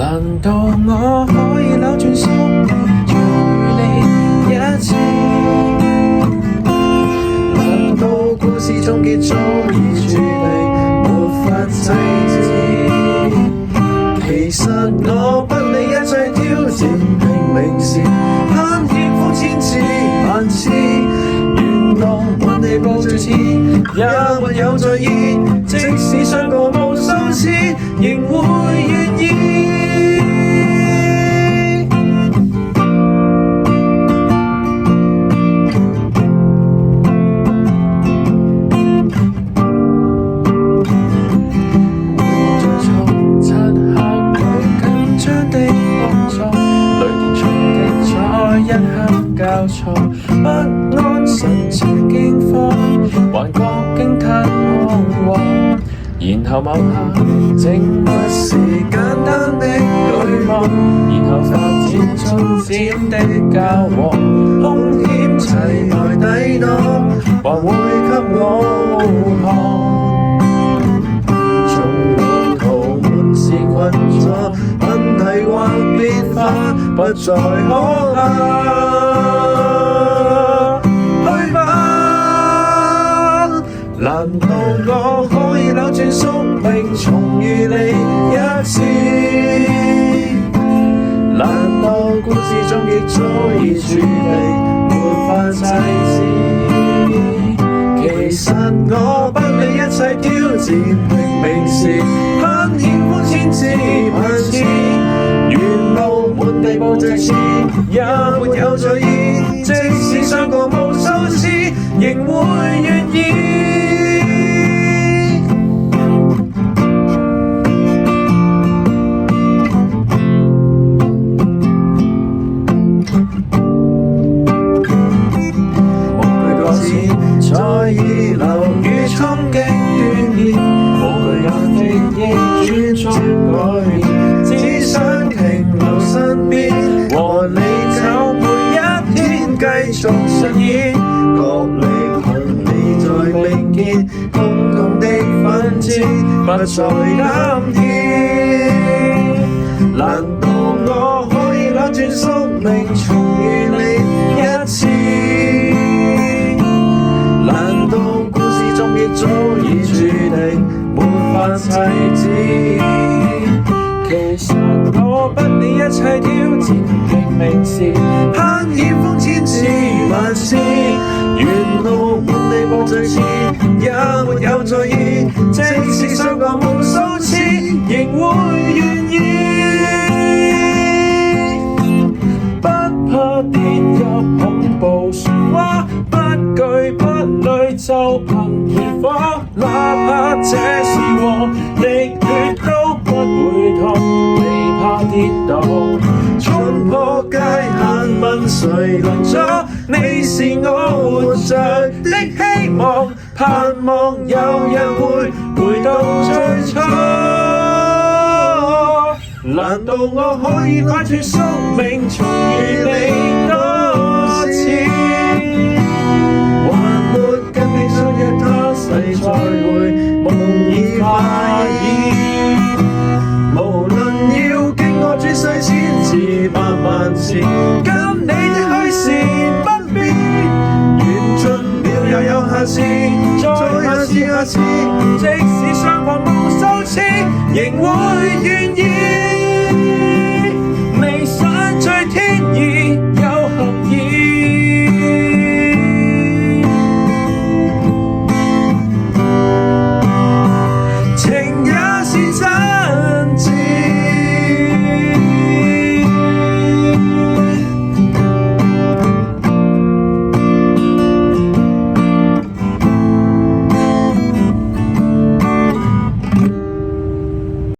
難道我可以扭轉宿命，重遇你一次？難道故事終結早已注定，沒法制止？其實我不理一切挑戰，拼命時攀險風千次萬次，沿路滿地步最似，也沒有在意。即使傷過無數次，仍會願意。交錯不安神情驚慌，還覺驚嘆彷徨，然後某下靜默是簡單的對望，然後發展進展的交往，風險齊來抵擋，還會給我護航。從路途滿是困阻，問題或變化不再可怕。難道我可以扭轉宿命，重遇你一次？難道故事終結早已注定，沒法制止？其實我不理一切挑戰，拼命時攀險歡千次萬次，沿路滿地步最似，也沒有在意。即使傷過無數次，仍會願意。在意流與衝擊鍛鍊，無懼眼睛亦專注改變，只想停留身邊，和你走每一天，繼續實現角力同你在並肩，共同的奮戰不再擔天。難道我可以扭轉宿命，重遇你一次？難道故事終結早已注定，沒法制止？其實我不理一切挑戰，拼命時攀險風千次萬次，沿路滿地步最似，也沒有在意。即使傷過無數次，仍會願意。不怕跌入恐怖漩渦，不懼不累就憑熱火，哪怕這是和滴血都不會痛，未怕跌倒，衝破界限問誰能阻？你是我活着的希望，盼望有日會回到最初。難道我可以擺脫宿命，重遇你多次？還沒跟你相約他世再會，夢已快意。無論要經過轉世千次百萬次，跟你的虛線不變，緣盡了又有下次，再下次下次，即使傷過無數次，仍會願意。